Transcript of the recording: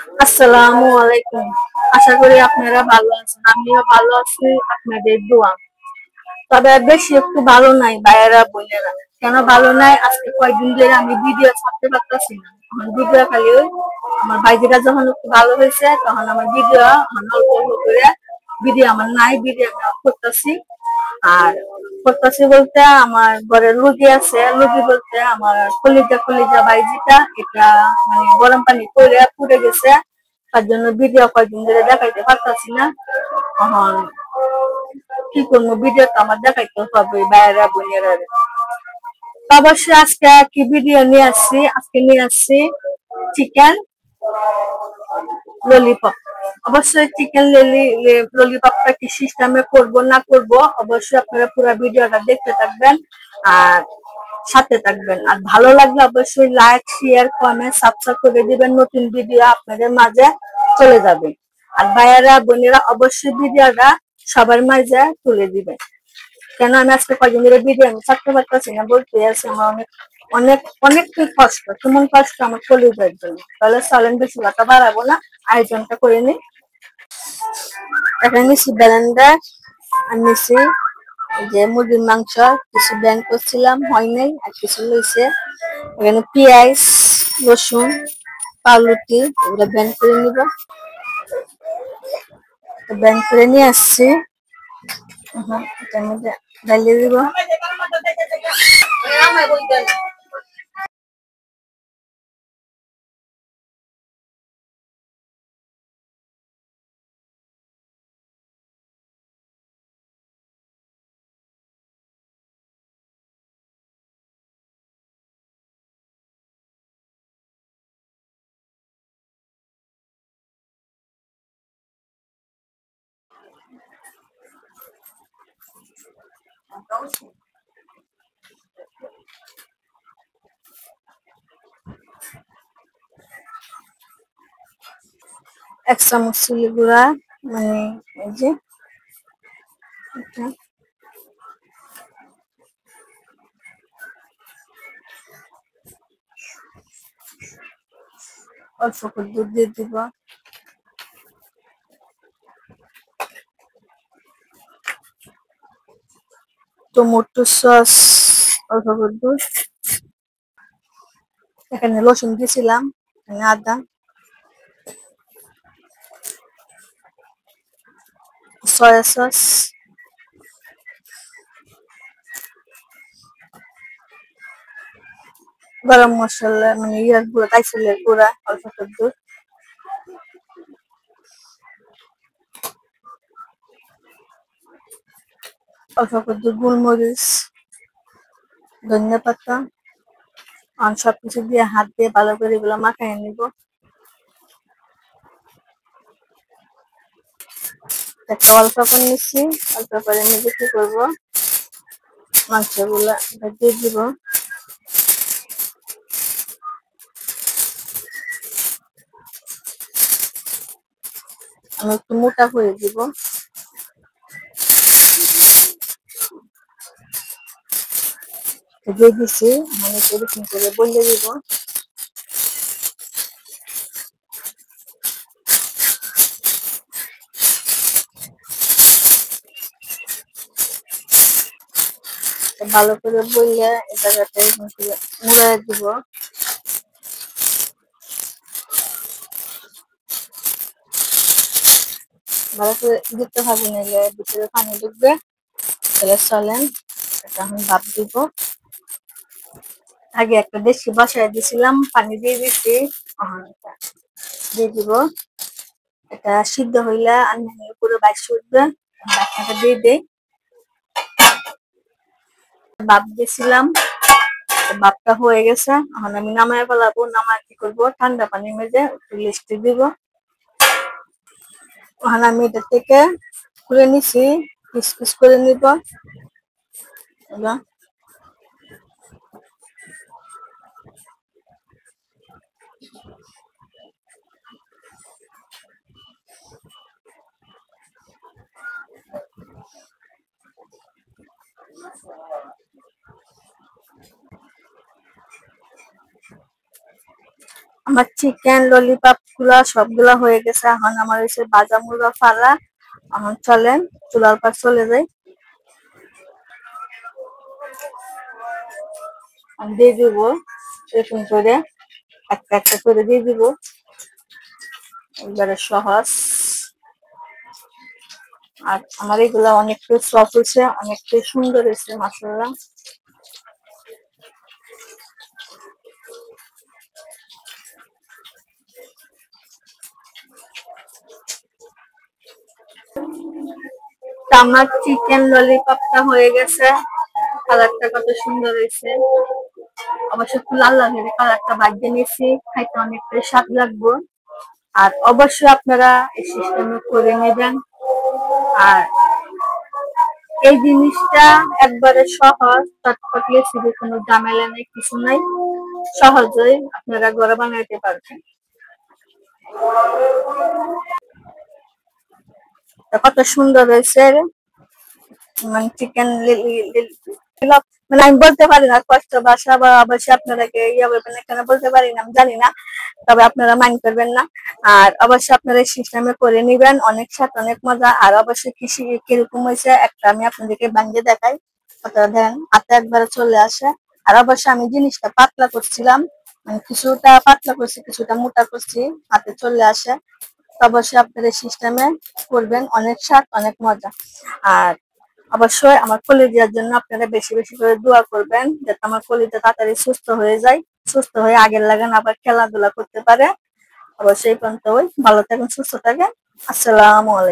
আসসালামু আলাইকুম। আশা করি আপনারা ভালো আছেন। আমিও ভালো আছি আপনাদের দোয়া। তবে বেশি একটু ভালো নাই ভাইয়েরা বোনেরা। কেন ভালো নাই? আজকে কয়েকদিন ধরে আমি ভিডিও ছাড়তে পারতেছি না। আমার ভিডিও খালি আমার ভাইজিরা যখন একটু ভালো হয়েছে তখন আমার ভিডিও অল্প অল্প করে ভিডিও আমার নাই, ভিডিও আমি অফ করতেছি। আর করতেছি বলতে আমার ঘরে রুগী আছে, রুগী বলতে আমার কলিজা কলিজা ভাইজিটা এটা মানে গরম পানি করে পুড়ে গেছে। তার জন্য ভিডিও কয়েকদিন ধরে দেখাইতে পারতাছি না। এখন কি করবো, ভিডিও তো আমার দেখাইতে হবে বাইরা বোনেরা। অবশ্যই আজকে কি ভিডিও নিয়ে আসছি, আজকে নিয়ে আসছি চিকেন ললিপপ। অবশ্যই চিকেন ললিপপটা কি সিস্টেমে করব না করব, অবশ্যই আপনারা পুরো ভিডিওটা দেখতে থাকবেন আর সাথে থাকবেন। আর ভালো লাগলে অবশ্যই লাইক শেয়ার কমেন্ট সাবস্ক্রাইব করে দিবেন, নতুন ভিডিও আপনাদের মাঝে চলে যাবে। আর ভাইয়েরা বোনেরা অবশ্যই ভিডিওটা সবার মাঝে তুলে দিবেন। কেন আমি আজকে কয়েকদিন ধরে ভিডিও আমি ছাড়তে পারতেছি না, বলতে আছে আমার অনেক অনেক অনেক কষ্ট, কেমন কষ্ট আমার কলিজার জন্য। তাহলে চলেন বেশি কথা বাড়াবো না, আয়োজনটা করে নি। এখানে নিচ্ছি ব্লেন্ডার আর নিচ্ছি যে মুরগির মাংস, কিছু ব্যান্ড করছিলাম হয় নাই আর কিছু লইছে। এখানে পেঁয়াজ রসুন পাউরুটি এগুলো ব্যান্ড করে নিব, ব্যান্ড করে নিয়ে আসছি। এটার মধ্যে ঢালিয়ে দিব। এক চামচ চিনি গুঁড়া, মানে এই যে এটা অল্প করে দুধ দিয়ে দিব। টমেটো সস অল্প করে দুধ। এখানে রসুন দিয়েছিলাম, এখানে আদা, সয়া সস, গরম মশলা মানে ইয়ার গুঁড়া টাইসেলের গুঁড়া অল্প করে দুধ, অল্প করে দুধ, গোলমরিচ, ধনিয়া পাতা। আর সবকিছু দিয়ে হাত দিয়ে ভালো করে এগুলো মাখায় নিব। একটা অল্প করে নিচ্ছি, অল্প করে নিয়ে কি করবো, মাংসগুলা দিয়ে দিব। আমি একটু মোটা করে দিব। দিয়ে দিচ্ছি, মানে এরকম করে বলে দিব। ভালো করে বললে এই জায়গাটা মুড়াই দিব। ভালো করে দিতে হবে, নিলে ভিতরে পানি ঢুকবে। তাহলে চলেন এটা এখন ভাপ দিব। আগে একটা দেশি বসায় দিয়েছিলাম, পানি দিয়ে দিচ্ছি, দিয়ে দিব। এটা সিদ্ধ হইলে আমি পুরো বাইশ উঠবে, ঢাকনাটা দিয়ে দেই। ভাপ দিয়েছিলাম, ভাপটা হয়ে গেছে, এখন আমি নামায় ফেলাবো। নামায় কি করবো, ঠান্ডা পানির মধ্যে একটু লিস্টি দিব। এখন আমি এটা থেকে খুলে নিছি, পিস পিস করে নিব। আমার চিকেন ললিপপ গুলা সবগুলা হয়ে গেছে। এখন আমার হচ্ছে ভাজা মুরগা ফালা। এখন চলেন চুলার পার চলে যাই। আমি দিয়ে দিব এরকম করে একটা একটা করে দিয়ে দিব, একবারে সহজ। আর আমার এগুলা অনেকটা সফট হয়েছে, অনেকটা সুন্দর হয়েছে মাশাআল্লাহ। আমার চিকেন ললিপপটা হয়ে গেছে, কালারটা কত সুন্দর হয়েছে। অবশ্য একটু লাল লাল হয়ে কালারটা বাজিয়ে নিয়েছি, খাইতে অনেকটা স্বাদ লাগবে। আর অবশ্যই আপনারা এই সিস্টেমে করে নেবেন। আর এই জিনিসটা একবারে সহজ, চটপট রেসিপি, কোনো ঝামেলা নেই, কিছু নাই, সহজেই আপনারা ঘরে বানাইতে পারবেন। কত সুন্দর হয়েছে, মানে চিকেন মানে আমি বলতে পারি না, কষ্ট ভাষা বা অবশ্যই আপনাদেরকে ইয়ে করবেন না, কেন বলতে পারি না আমি জানি না, তবে আপনারা মাইন্ড করবেন না। আর অবশ্যই আপনারা এই সিস্টেমে করে নিবেন, অনেক স্বাদ, অনেক মজা। আর অবশ্যই কৃষি কিরকম হয়েছে একটা আমি আপনাদেরকে ভাঙিয়ে দেখাই, আপনারা দেন হাতে একবারে চলে আসে। আর অবশ্যই আমি জিনিসটা পাতলা করছিলাম, মানে কিছুটা পাতলা করছি, কিছুটা মোটা করছি, হাতে চলে আসে। অবশ্যই আপনারা এই সিস্টেমে করবেন, অনেক স্বাদ, অনেক মজা। আর অবশ্যই আমার কলিজার জন্য আপনারা বেশি বেশি করে দোয়া করবেন, যাতে আমার কলিজা তাড়াতাড়ি সুস্থ হয়ে যায়, সুস্থ হয়ে আগের লাগান আবার খেলাধুলা করতে পারে। অবশ্যই পর্যন্ত ভালো থাকেন, সুস্থ থাকেন। আসসালামু আলাইকুম।